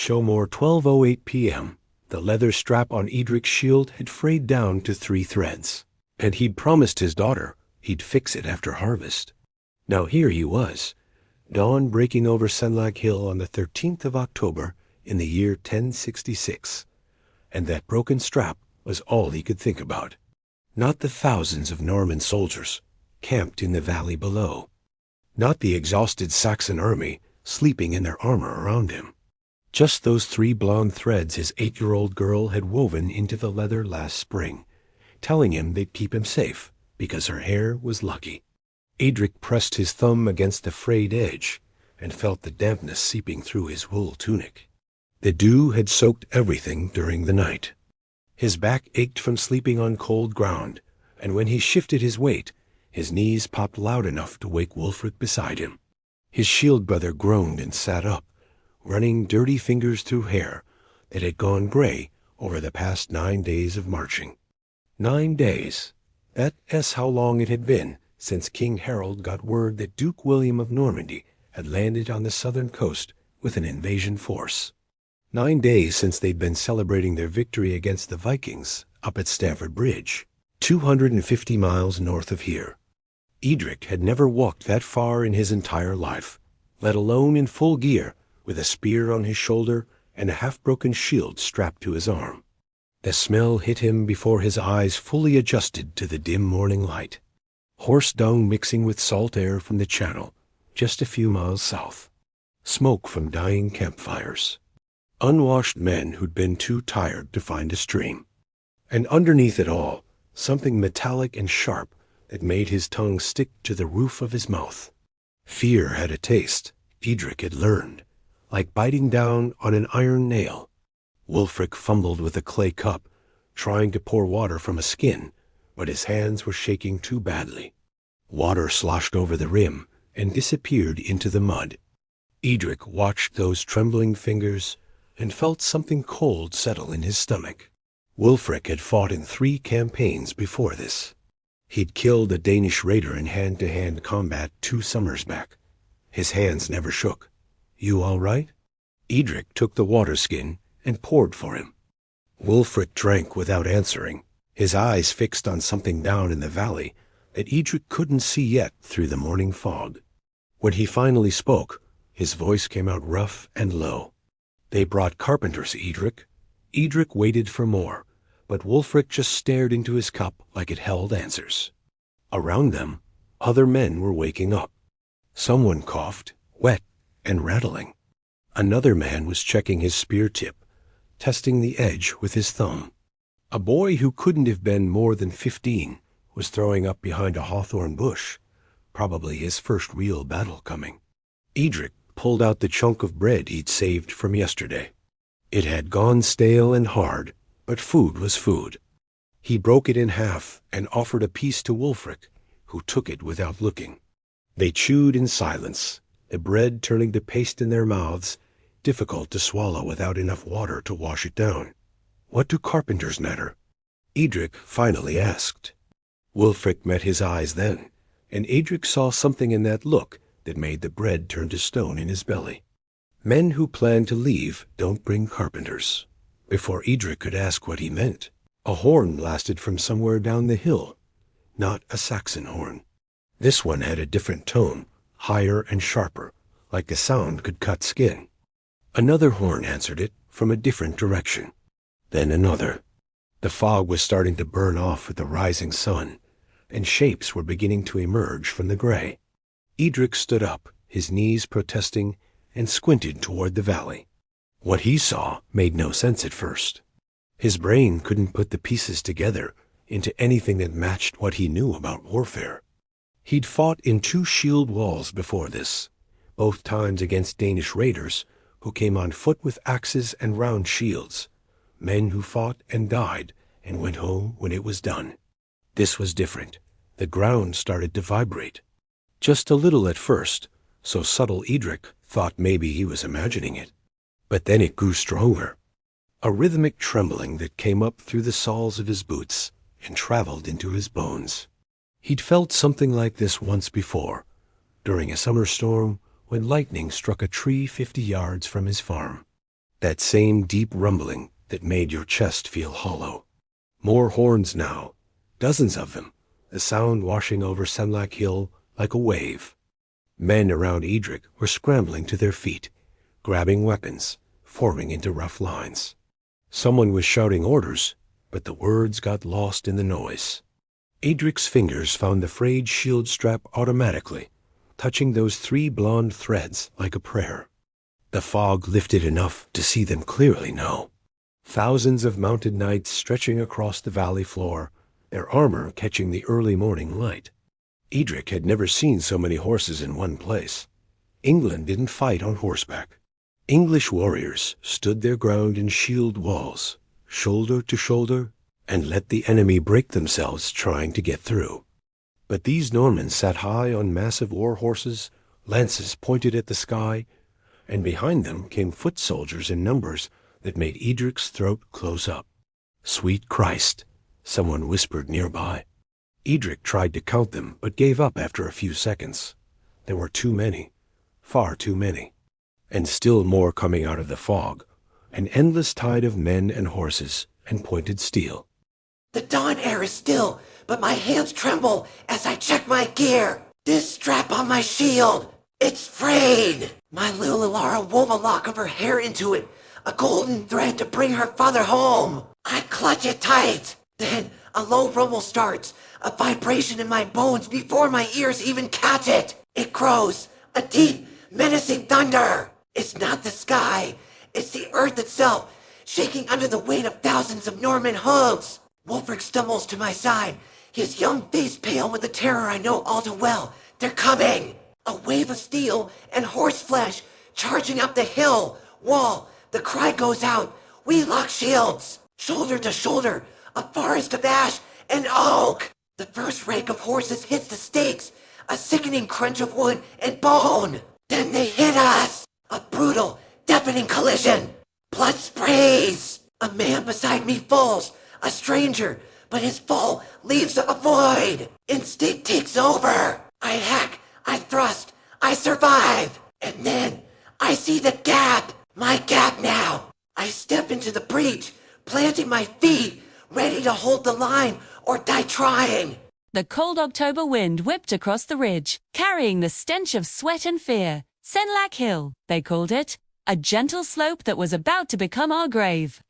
Show more 12:08 p.m. The leather strap on Eadric's shield had frayed down to 3 threads, and he'd promised his daughter he'd fix it after harvest. Now here he was, dawn breaking over Senlac Hill on the 13th of October in the year 1066, and that broken strap was all he could think about. Not the thousands of Norman soldiers camped in the valley below. Not the exhausted Saxon army sleeping in their armor around him. Just those 3 blonde threads his 8-year-old girl had woven into the leather last spring, telling him they'd keep him safe because her hair was lucky. Eadric pressed his thumb against the frayed edge and felt the dampness seeping through his wool tunic. The dew had soaked everything during the night. His back ached from sleeping on cold ground, and when he shifted his weight, his knees popped loud enough to wake Wulfric beside him. His shield brother groaned and sat up, running dirty fingers through hair that had gone gray over the past 9 days of marching. 9 days. That's how long it had been since King Harold got word that Duke William of Normandy had landed on the southern coast with an invasion force. 9 days since they'd been celebrating their victory against the Vikings up at Stamford Bridge, 250 miles north of here. Eadric had never walked that far in his entire life, let alone in full gear, with a spear on his shoulder and a half-broken shield strapped to his arm. The smell hit him before his eyes fully adjusted to the dim morning light. Horse dung mixing with salt air from the channel, just a few miles south. Smoke from dying campfires. Unwashed men who'd been too tired to find a stream. And underneath it all, something metallic and sharp that made his tongue stick to the roof of his mouth. Fear had a taste, Eadric had learned, like biting down on an iron nail. Wulfric fumbled with a clay cup, trying to pour water from a skin, but his hands were shaking too badly. Water sloshed over the rim and disappeared into the mud. Eadric watched those trembling fingers and felt something cold settle in his stomach. Wulfric had fought in 3 campaigns before this. He'd killed a Danish raider in hand-to-hand combat 2 summers back. His hands never shook. "You all right?" Eadric took the water skin and poured for him. Wulfric drank without answering, his eyes fixed on something down in the valley that Eadric couldn't see yet through the morning fog. When he finally spoke, his voice came out rough and low. "They brought carpenters, Eadric." Eadric waited for more, but Wulfric just stared into his cup like it held answers. Around them, other men were waking up. Someone coughed, wet and rattling. Another man was checking his spear tip, testing the edge with his thumb. A boy who couldn't have been more than 15 was throwing up behind a hawthorn bush, probably his first real battle coming. Eadric pulled out the chunk of bread he'd saved from yesterday. It had gone stale and hard, but food was food. He broke it in half and offered a piece to Wulfric, who took it without looking. They chewed in silence, the bread turning to paste in their mouths, difficult to swallow without enough water to wash it down. "What do carpenters matter?" Eadric finally asked. Wulfric met his eyes then, and Eadric saw something in that look that made the bread turn to stone in his belly. Men who plan to leave don't bring carpenters. Before Eadric could ask what he meant, a horn blasted from somewhere down the hill. Not a Saxon horn. This one had a different tone, higher and sharper, like the sound could cut skin. Another horn answered it from a different direction. Then another. The fog was starting to burn off with the rising sun, and shapes were beginning to emerge from the gray. Eadric stood up, his knees protesting, and squinted toward the valley. What he saw made no sense at first. His brain couldn't put the pieces together into anything that matched what he knew about warfare. He'd fought in 2 shield walls before this, both times against Danish raiders who came on foot with axes and round shields, men who fought and died and went home when it was done. This was different. The ground started to vibrate. Just a little at first, so subtle Eadric thought maybe he was imagining it. But then it grew stronger. A rhythmic trembling that came up through the soles of his boots and traveled into his bones. He'd felt something like this once before, during a summer storm when lightning struck a tree 50 yards from his farm. that same deep rumbling that made your chest feel hollow. More horns now, dozens of them, a sound washing over Senlac Hill like a wave. Men around Eadric were scrambling to their feet, grabbing weapons, forming into rough lines. Someone was shouting orders, but the words got lost in the noise. Eadric's fingers found the frayed shield strap automatically, touching those 3 blonde threads like a prayer. The fog lifted enough to see them clearly now. Thousands of mounted knights stretching across the valley floor, their armor catching the early morning light. Eadric had never seen so many horses in one place. England didn't fight on horseback. English warriors stood their ground in shield walls, shoulder to shoulder, and let the enemy break themselves trying to get through. But these Normans sat high on massive war horses, lances pointed at the sky, and behind them came foot soldiers in numbers that made Eadric's throat close up. "Sweet Christ," someone whispered nearby. Eadric tried to count them, but gave up after a few seconds. There were too many, far too many, and still more coming out of the fog, an endless tide of men and horses and pointed steel. The dawn air is still, but my hands tremble as I check my gear. This strap on my shield, it's frayed. My little Alara wove a lock of her hair into it, a golden thread to bring her father home. I clutch it tight. Then a low rumble starts, a vibration in my bones before my ears even catch it. It grows, a deep, menacing thunder. It's not the sky, it's the earth itself, shaking under the weight of thousands of Norman hooves. Wulfric stumbles to my side, his young face pale with the terror I know all too well. They're coming! A wave of steel and horse flesh charging up the hill, wall. The cry goes out. We lock shields. Shoulder to shoulder, a forest of ash and oak. The first rank of horses hits the stakes, a sickening crunch of wood and bone. Then they hit us. A brutal, deafening collision. Blood sprays. A man beside me falls, a stranger, but his fall leaves a void. Instinct takes over. I hack, I thrust, I survive. And then I see the gap. My gap now. I step into the breach, planting my feet, ready to hold the line or die trying. The cold October wind whipped across the ridge, carrying the stench of sweat and fear. Senlac Hill, they called it, a gentle slope that was about to become our grave.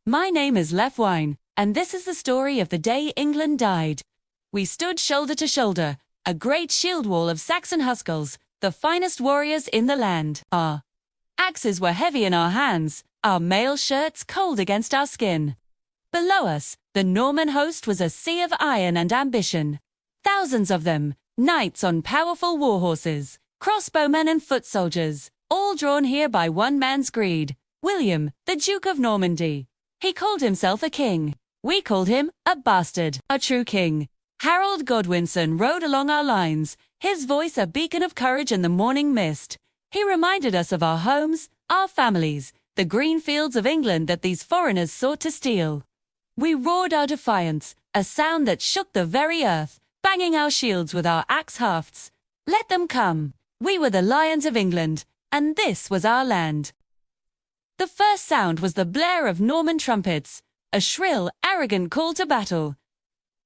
My name is Lefwine, and this is the story of the day England died. We stood shoulder to shoulder, a great shield wall of Saxon Huskarls, the finest warriors in the land. Our axes were heavy in our hands, our mail shirts cold against our skin. Below us, the Norman host was a sea of iron and ambition. Thousands of them, knights on powerful war horses, crossbowmen and foot soldiers, all drawn here by one man's greed, William, the Duke of Normandy. He called himself a king. We called him a bastard, a true king. Harold Godwinson rode along our lines, his voice a beacon of courage in the morning mist. He reminded us of our homes, our families, the green fields of England that these foreigners sought to steal. We roared our defiance, a sound that shook the very earth, banging our shields with our axe hafts. Let them come. We were the lions of England, and this was our land. The first sound was the blare of Norman trumpets, a shrill, arrogant call to battle.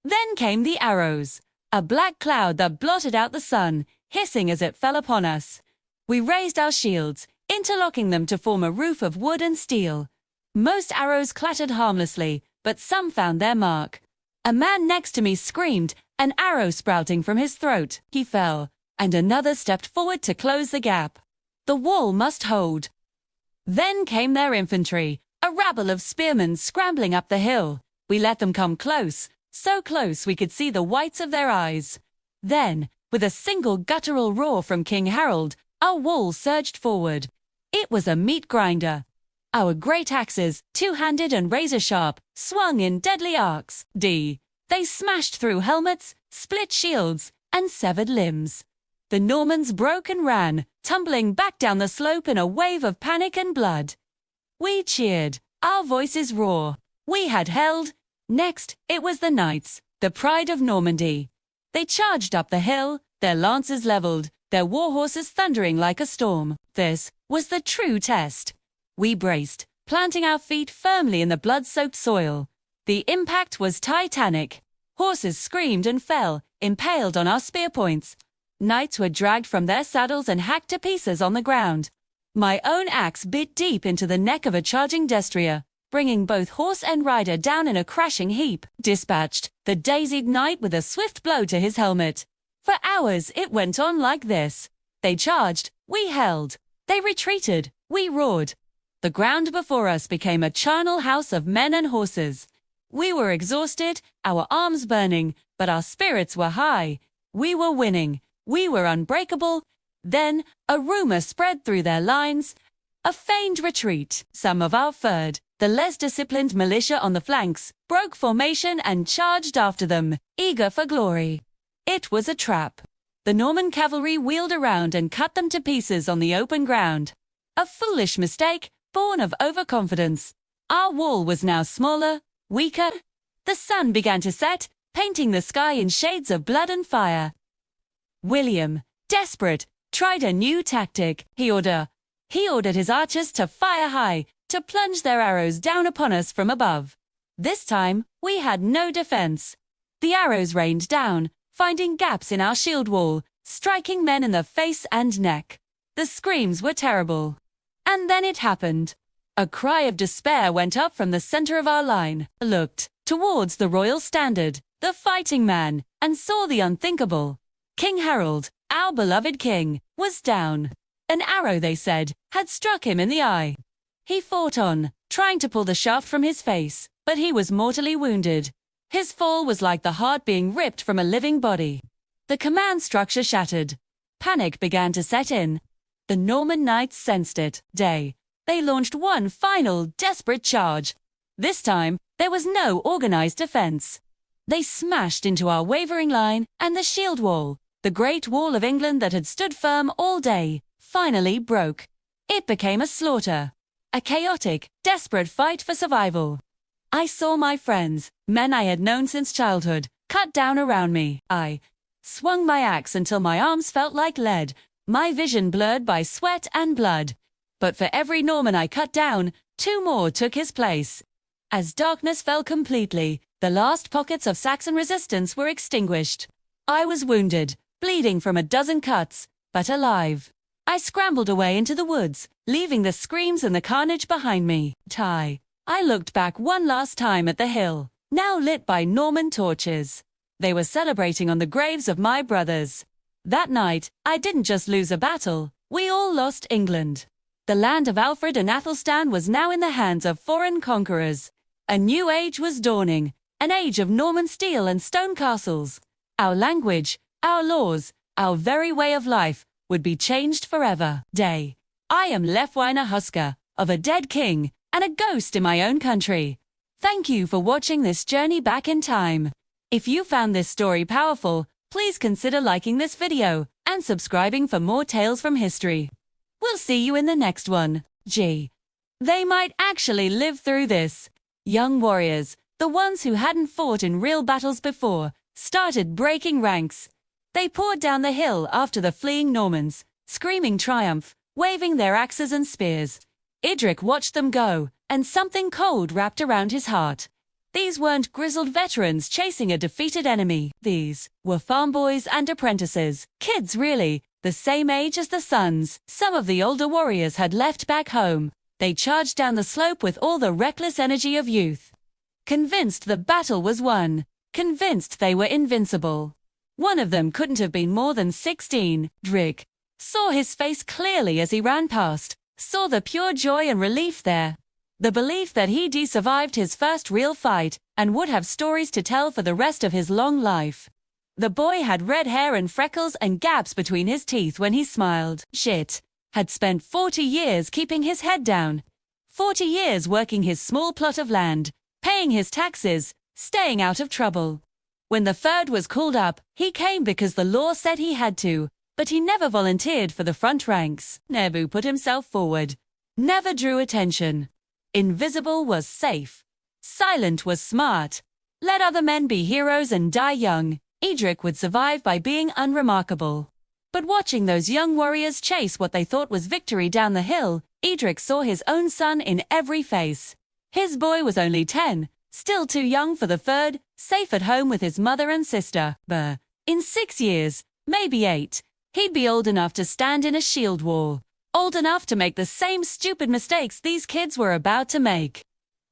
Then came the arrows, a black cloud that blotted out the sun, hissing as it fell upon us. We raised our shields, interlocking them to form a roof of wood and steel. Most arrows clattered harmlessly, but some found their mark. A man next to me screamed, an arrow sprouting from his throat. He fell, and another stepped forward to close the gap. The wall must hold. Then came their infantry, a rabble of spearmen scrambling up the hill. We let them come close, so close we could see the whites of their eyes. Then, with a single guttural roar from King Harold, our wall surged forward. It was a meat grinder. Our great axes, two-handed and razor-sharp, swung in deadly arcs. They smashed through helmets, split shields, and severed limbs. The Normans broke and ran, tumbling back down the slope in a wave of panic and blood. We cheered, our voices raw. We had held. Next, it was the knights, the pride of Normandy. They charged up the hill, their lances leveled, their war horses thundering like a storm. This was the true test. We braced, planting our feet firmly in the blood-soaked soil. The impact was titanic. Horses screamed and fell, impaled on our spear points. Knights were dragged from their saddles and hacked to pieces on the ground. My own axe bit deep into the neck of a charging destrier, bringing both horse and rider down in a crashing heap. Dispatched, the daisied knight with a swift blow to his helmet. For hours it went on like this. They charged, we held. They retreated, we roared. The ground before us became a charnel house of men and horses. We were exhausted, our arms burning, but our spirits were high. We were winning. We were unbreakable. Then, a rumor spread through their lines. A feigned retreat. Some of our third, the less disciplined militia on the flanks, broke formation and charged after them, eager for glory. It was a trap. The Norman cavalry wheeled around and cut them to pieces on the open ground. A foolish mistake, born of overconfidence. Our wall was now smaller, weaker. The sun began to set, painting the sky in shades of blood and fire. William, desperate, tried a new tactic. He ordered his archers to fire high, to plunge their arrows down upon us from above. This time, we had no defense. The arrows rained down, finding gaps in our shield wall, striking men in the face and neck. The screams were terrible. And then it happened. A cry of despair went up from the center of our line, looked towards the royal standard, the fighting man, and saw the unthinkable. King Harold, our beloved king, was down. An arrow, they said, had struck him in the eye. He fought on, trying to pull the shaft from his face, but he was mortally wounded. His fall was like the heart being ripped from a living body. The command structure shattered. Panic began to set in. The Norman knights sensed it. They launched one final, desperate charge. This time, there was no organized defense. They smashed into our wavering line, and the shield wall, the great wall of England that had stood firm all day, finally broke. It became a slaughter. A chaotic, desperate fight for survival. I saw my friends, men I had known since childhood, cut down around me. I swung my axe until my arms felt like lead, my vision blurred by sweat and blood. But for every Norman I cut down, 2 more took his place. As darkness fell completely, the last pockets of Saxon resistance were extinguished. I was wounded, bleeding from a dozen cuts, but alive. I scrambled away into the woods, leaving the screams and the carnage behind me. I looked back one last time at the hill, now lit by Norman torches. They were celebrating on the graves of my brothers. That night, I didn't just lose a battle, we all lost England. The land of Alfred and Athelstan was now in the hands of foreign conquerors. A new age was dawning, an age of Norman steel and stone castles. Our language, our laws, our very way of life would be changed forever. I am Leofwine Husker, of a dead king, and a ghost in my own country. Thank you for watching this journey back in time. If you found this story powerful, please consider liking this video and subscribing for more tales from history. We'll see you in the next one. They might actually live through this. Young warriors, the ones who hadn't fought in real battles before, started breaking ranks. They poured down the hill after the fleeing Normans, screaming triumph, waving their axes and spears. Eadric watched them go, and something cold wrapped around his heart. These weren't grizzled veterans chasing a defeated enemy. These were farm boys and apprentices, kids really, the same age as the sons. Some of the older warriors had left back home. They charged down the slope with all the reckless energy of youth. Convinced the battle was won. Convinced they were invincible. One of them couldn't have been more than 16. Eadric saw his face clearly as he ran past, saw the pure joy and relief there. The belief that he'd survived his first real fight and would have stories to tell for the rest of his long life. The boy had red hair and freckles and gaps between his teeth when he smiled. Had spent 40 years keeping his head down. 40 years working his small plot of land, paying his taxes, staying out of trouble. When the third was called up, he came because the law said he had to, but he never volunteered for the front ranks. Never put himself forward. Never drew attention. Invisible was safe. Silent was smart. Let other men be heroes and die young. Eadric would survive by being unremarkable. But watching those young warriors chase what they thought was victory down the hill, Eadric saw his own son in every face. His boy was only 10, still too young for the third, safe at home with his mother and sister. But in 6 years, maybe 8, he'd be old enough to stand in a shield wall, old enough to make the same stupid mistakes these kids were about to make.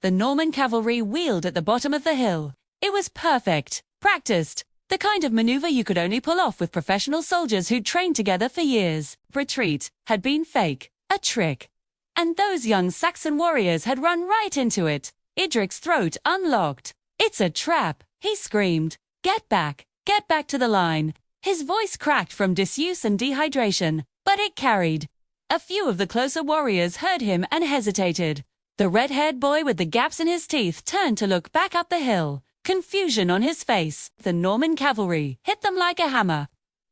The Norman cavalry wheeled at the bottom of the hill. It was perfect, practiced, the kind of maneuver you could only pull off with professional soldiers who'd trained together for years. Retreat had been fake, a trick. And those young Saxon warriors had run right into it. Eadric's throat unlocked. "It's a trap," he screamed. Get back to the line." His voice cracked from disuse and dehydration, but it carried. A few of the closer warriors heard him and hesitated. The red-haired boy with the gaps in his teeth turned to look back up the hill, confusion on his face. The Norman cavalry hit them like a hammer.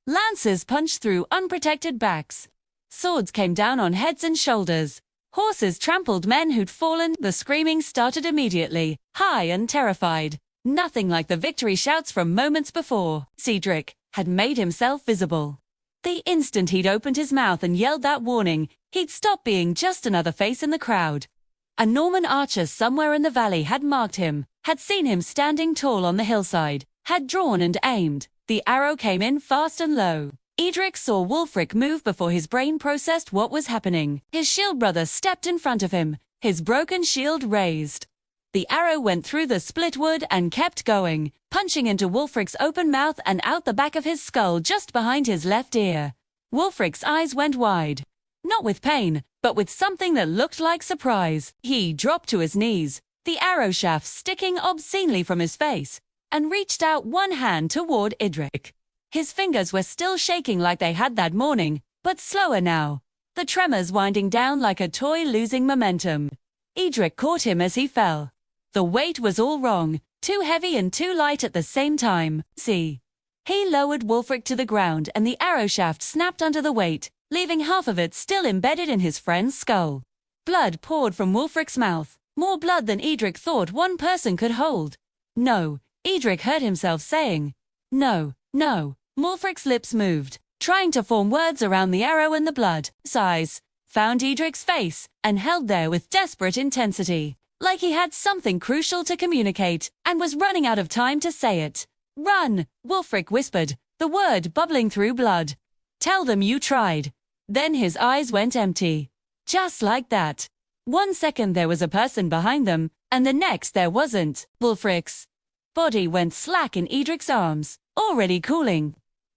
Lances punched through unprotected backs. Swords came down on heads and shoulders. Horses trampled men who'd fallen. The screaming started immediately, high and terrified. Nothing like the victory shouts from moments before. Eadric had made himself visible. The instant he'd opened his mouth and yelled that warning, he'd stopped being just another face in the crowd. A Norman archer somewhere in the valley had marked him, had seen him standing tall on the hillside, had drawn and aimed. The arrow came in fast and low. Eadric saw Wulfric move before his brain processed what was happening. His shield brother stepped in front of him, his broken shield raised. The arrow went through the split wood and kept going, punching into Wulfric's open mouth and out the back of his skull just behind his left ear. Wulfric's eyes went wide. Not with pain, but with something that looked like surprise. He dropped to his knees, the arrow shaft sticking obscenely from his face, and reached out one hand toward Eadric. His fingers were still shaking like they had that morning, but slower now, the tremors winding down like a toy losing momentum. Eadric caught him as he fell. The weight was all wrong, too heavy and too light at the same time. He lowered Wulfric to the ground and the arrow shaft snapped under the weight, leaving half of it still embedded in his friend's skull. Blood poured from Wulfric's mouth, more blood than Eadric thought one person could hold. "No," Eadric heard himself saying. "No, no." Wulfric's lips moved, trying to form words around the arrow and the blood. Sighs found Eadric's face and held there with desperate intensity, like he had something crucial to communicate and was running out of time to say it. "Run," Wulfric whispered, the word bubbling through blood. "Tell them you tried." Then his eyes went empty. Just like that. 1 second there was a person behind them, and the next there wasn't. Wulfric's body went slack in Eadric's arms, already cooling.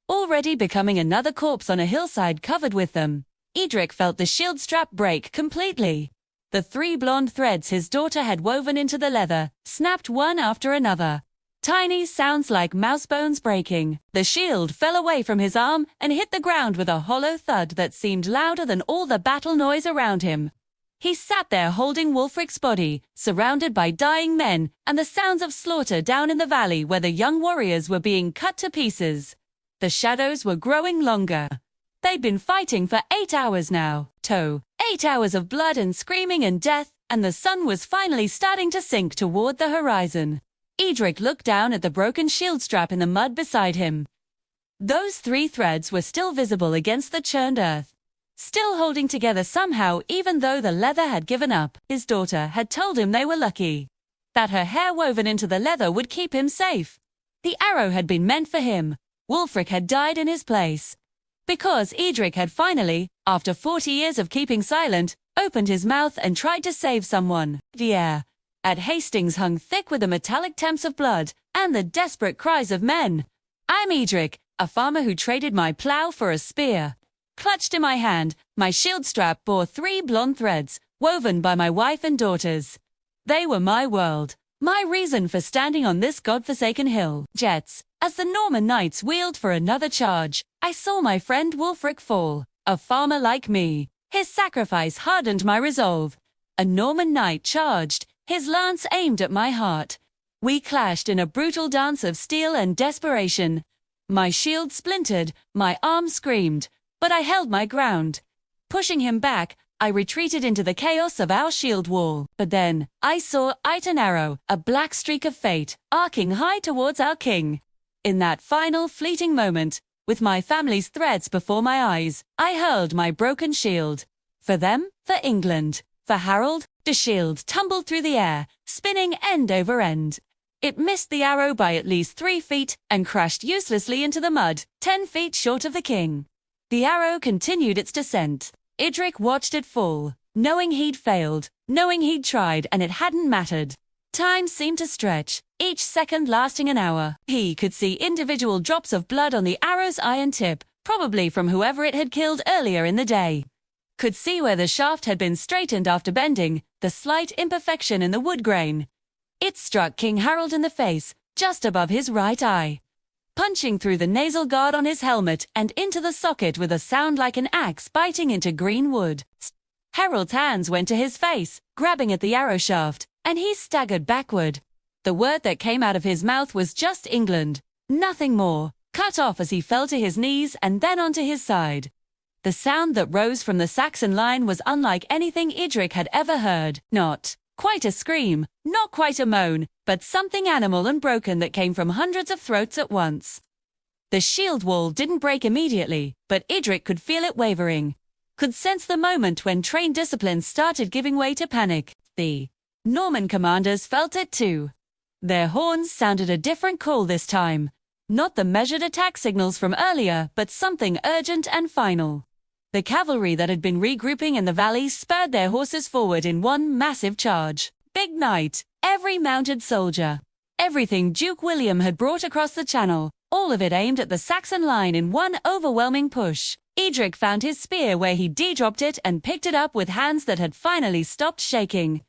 Already becoming another corpse on a hillside covered with them. Eadric felt the shield strap break completely. The 3 blonde threads his daughter had woven into the leather snapped one after another. Tiny sounds like mouse bones breaking. The shield fell away from his arm and hit the ground with a hollow thud that seemed louder than all the battle noise around him. He sat there holding Wulfric's body, surrounded by dying men and the sounds of slaughter down in the valley where the young warriors were being cut to pieces. The shadows were growing longer. They'd been fighting for 8 hours now. 8 hours of blood and screaming and death, and the sun was finally starting to sink toward the horizon. Eadric looked down at the broken shield strap in the mud beside him. Those 3 threads were still visible against the churned earth, still holding together somehow even though the leather had given up. His daughter had told him they were lucky, that her hair woven into the leather would keep him safe. The arrow had been meant for him. Wulfric had died in his place. Because Eadric had finally, after 40 years of keeping silent, opened his mouth and tried to save someone. The air at Hastings hung thick with the metallic temps of blood and the desperate cries of men. "I'm Eadric, a farmer who traded my plow for a spear." Clutched in my hand, my shield strap bore 3 blonde threads, woven by my wife and daughters. They were my world, my reason for standing on this godforsaken hill. Jets. As the Norman knights wheeled for another charge, I saw my friend Wulfric fall. A farmer like me. His sacrifice hardened my resolve. A Norman knight charged, his lance aimed at my heart. We clashed in a brutal dance of steel and desperation. My shield splintered, my arm screamed, but I held my ground. Pushing him back, I retreated into the chaos of our shield wall. But then, I saw an arrow, a black streak of fate, arcing high towards our king. In that final fleeting moment, with my family's threads before my eyes, I hurled my broken shield. For them, for England. For Harold, the shield tumbled through the air, spinning end over end. It missed the arrow by at least 3 feet and crashed uselessly into the mud, 10 feet short of the king. The arrow continued its descent. Eadric watched it fall, knowing he'd failed, knowing he'd tried and it hadn't mattered. Time seemed to stretch, each second lasting an hour. He could see individual drops of blood on the arrow's iron tip, probably from whoever it had killed earlier in the day. Could see where the shaft had been straightened after bending, the slight imperfection in the wood grain. It struck King Harold in the face, just above his right eye, punching through the nasal guard on his helmet and into the socket with a sound like an axe biting into green wood. Harold's hands went to his face, grabbing at the arrow shaft, and he staggered backward. The word that came out of his mouth was just England, nothing more, cut off as he fell to his knees and then onto his side. The sound that rose from the Saxon line was unlike anything Eadric had ever heard. Not quite a scream, not quite a moan, but something animal and broken that came from hundreds of throats at once. The shield wall didn't break immediately, but Eadric could feel it wavering. Could sense the moment when trained discipline started giving way to panic. The Norman commanders felt it too. Their horns sounded a different call this time. Not the measured attack signals from earlier, but something urgent and final. The cavalry that had been regrouping in the valley spurred their horses forward in one massive charge. Big night, every mounted soldier. Everything Duke William had brought across the channel, all of it aimed at the Saxon line in one overwhelming push. Eadric found his spear where he de-dropped it and picked it up with hands that had finally stopped shaking.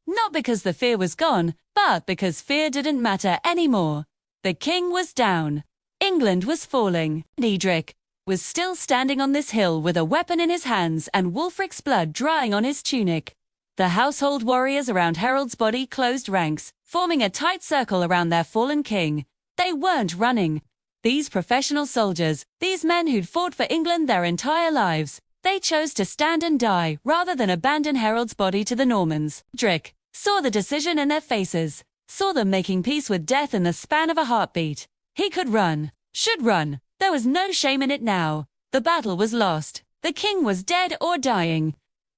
Not because the fear was gone, but because fear didn't matter anymore. The king was down. England was falling. Eadric was still standing on this hill with a weapon in his hands and Wulfric's blood drying on his tunic. The household warriors around Harold's body closed ranks, forming a tight circle around their fallen king. They weren't running. These professional soldiers, these men who'd fought for England their entire lives, they chose to stand and die rather than abandon Harold's body to the Normans. Eadric saw the decision in their faces, saw them making peace with death in the span of a heartbeat. He could run, should run. There was no shame in it now. The battle was lost. The king was dead or dying.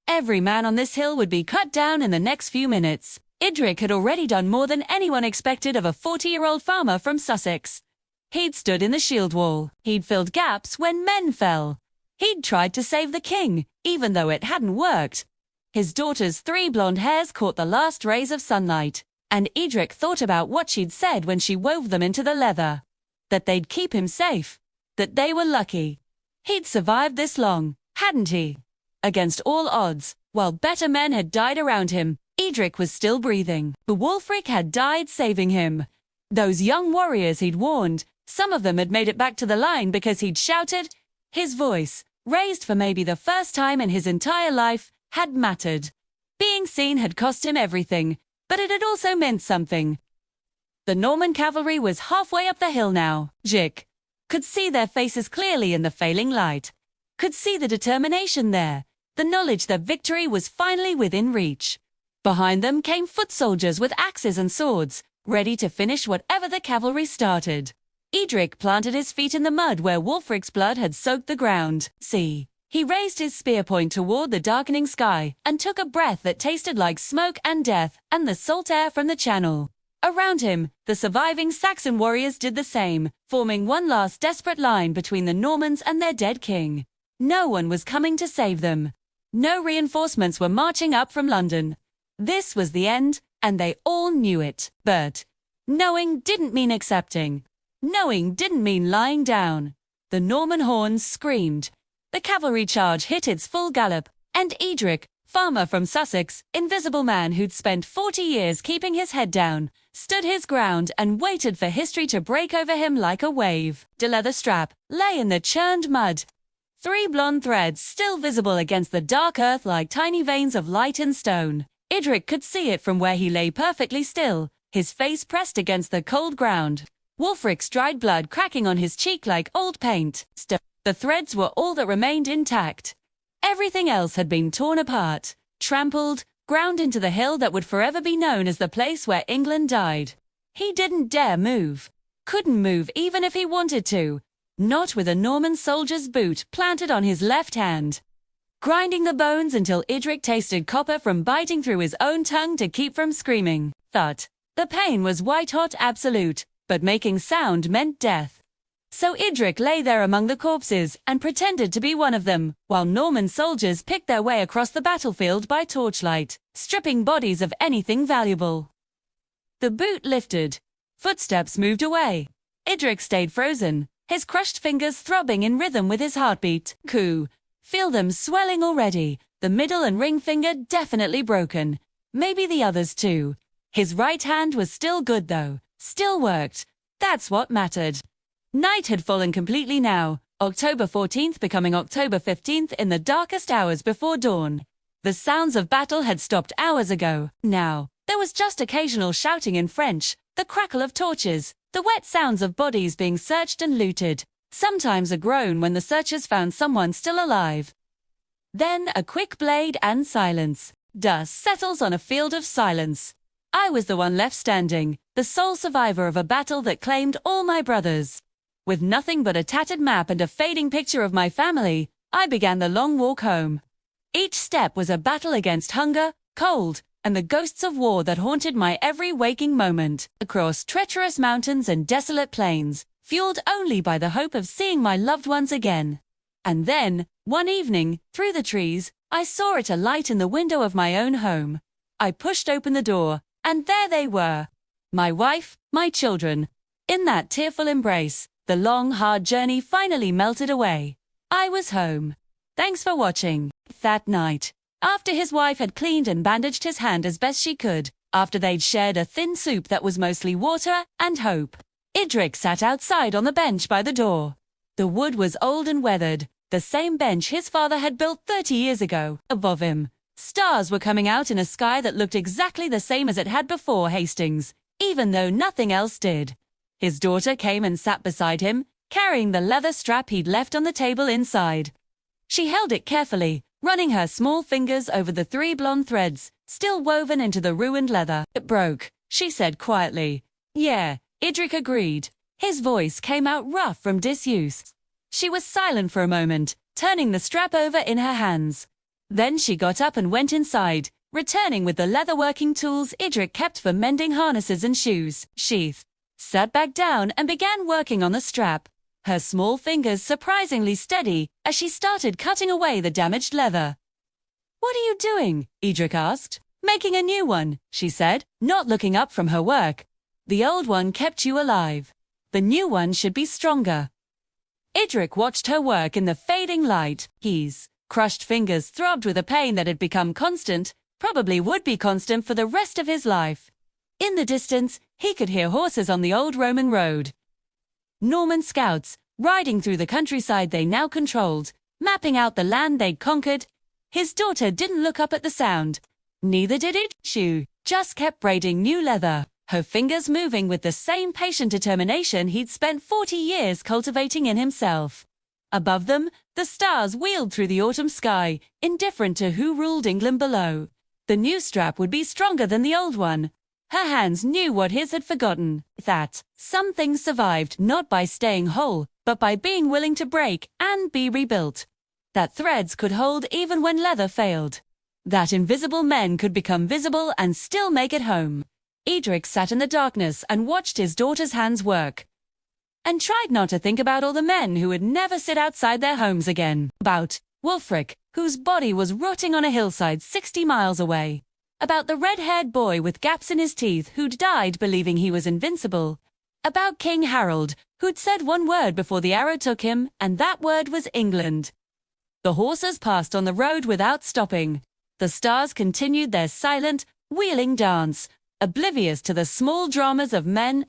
Every man on this hill would be cut down in the next few minutes. Eadric had already done more than anyone expected of a 40-year-old farmer from Sussex. He'd stood in the shield wall. He'd filled gaps when men fell. He'd tried to save the king, even though it hadn't worked. His daughter's 3 blonde hairs caught the last rays of sunlight, and Eadric thought about what she'd said when she wove them into the leather. That they'd keep him safe. That they were lucky. He'd survived this long, hadn't he? Against all odds, while better men had died around him, Eadric was still breathing. Wulfric had died saving him. Those young warriors he'd warned, some of them had made it back to the line because he'd shouted. His voice, raised for maybe the first time in his entire life, had mattered. Being seen had cost him everything, but it had also meant something. The Norman cavalry was halfway up the hill now. Eadric could see their faces clearly in the failing light. Could see the determination there, the knowledge that victory was finally within reach. Behind them came foot soldiers with axes and swords, ready to finish whatever the cavalry started. Eadric planted his feet in the mud where Wulfric's blood had soaked the ground. See. He raised his spear point toward the darkening sky and took a breath that tasted like smoke and death and the salt air from the channel. Around him, the surviving Saxon warriors did the same, forming one last desperate line between the Normans and their dead king. No one was coming to save them. No reinforcements were marching up from London. This was the end, and they all knew it. But knowing didn't mean accepting. Knowing didn't mean lying down. The Norman horns screamed. The cavalry charge hit its full gallop, and Eadric, farmer from Sussex, invisible man who'd spent 40 years keeping his head down, stood his ground and waited for history to break over him like a wave. The leather strap lay in the churned mud. 3 blonde threads still visible against the dark earth like tiny veins of light in stone. Eadric could see it from where he lay perfectly still, his face pressed against the cold ground. Wulfric's dried blood cracking on his cheek like old paint. The threads were all that remained intact. Everything else had been torn apart, trampled, ground into the hill that would forever be known as the place where England died. He didn't dare move. Couldn't move even if he wanted to. Not with a Norman soldier's boot planted on his left hand. grinding the bones until Eadric tasted copper from biting through his own tongue to keep from screaming. Thud. The pain was white-hot absolute, but making sound meant death. So Eadric lay there among the corpses and pretended to be one of them, while Norman soldiers picked their way across the battlefield by torchlight, stripping bodies of anything valuable. The boot lifted. Footsteps moved away. Eadric stayed frozen, his crushed fingers throbbing in rhythm with his heartbeat. Coo. Feel them swelling already, the middle and ring finger definitely broken. Maybe the others too. His right hand was still good though, still worked. That's what mattered. Night had fallen completely now, October 14th becoming October 15th in the darkest hours before dawn. The sounds of battle had stopped hours ago. Now, there was just occasional shouting in French, the crackle of torches, the wet sounds of bodies being searched and looted, sometimes a groan when the searchers found someone still alive. Then a quick blade and silence. Dust settles on a field of silence. I was the one left standing, the sole survivor of a battle that claimed all my brothers. With nothing but a tattered map and a fading picture of my family, I began the long walk home. Each step was a battle against hunger, cold, and the ghosts of war that haunted my every waking moment, across treacherous mountains and desolate plains, fueled only by the hope of seeing my loved ones again. And then, one evening, through the trees, I saw it alight in the window of my own home. I pushed open the door, and there they were. My wife, my children. In that tearful embrace, the long, hard journey finally melted away. I was home. Thanks for watching. That night, after his wife had cleaned and bandaged his hand as best she could, after they'd shared a thin soup that was mostly water and hope, Eadric sat outside on the bench by the door. The wood was old and weathered, the same bench his father had built 30 years ago. Above him, stars were coming out in a sky that looked exactly the same as it had before Hastings, even though nothing else did. His daughter came and sat beside him, carrying the leather strap he'd left on the table inside. She held it carefully, running her small fingers over the 3 blonde threads, still woven into the ruined leather. It broke, she said quietly. Yeah, Eadric agreed. His voice came out rough from disuse. She was silent for a moment, turning the strap over in her hands. Then she got up and went inside, returning with the leatherworking tools Eadric kept for mending harnesses and shoes, sheath. Sat back down and began working on the strap, her small fingers surprisingly steady as she started cutting away the damaged leather. What are you doing? Eadric asked. Making a new one, she said, not looking up from her work. The old one kept you alive. The new one should be stronger. Eadric watched her work in the fading light. His crushed fingers throbbed with a pain that had become constant, probably would be constant for the rest of his life. In the distance, he could hear horses on the old Roman road. Norman scouts, riding through the countryside they now controlled, mapping out the land they'd conquered. His daughter didn't look up at the sound. Neither did it. She just kept braiding new leather, her fingers moving with the same patient determination he'd spent 40 years cultivating in himself. Above them, the stars wheeled through the autumn sky, indifferent to who ruled England below. The new strap would be stronger than the old one. Her hands knew what his had forgotten, that some things survived not by staying whole, but by being willing to break and be rebuilt. That threads could hold even when leather failed. That invisible men could become visible and still make it home. Eadric sat in the darkness and watched his daughter's hands work, and tried not to think about all the men who would never sit outside their homes again. About Wulfric, whose body was rotting on a hillside 60 miles away. About the red-haired boy with gaps in his teeth who'd died believing he was invincible. About King Harold, who'd said one word before the arrow took him, and that word was England. The horses passed on the road without stopping. The stars continued their silent, wheeling dance, oblivious to the small dramas of men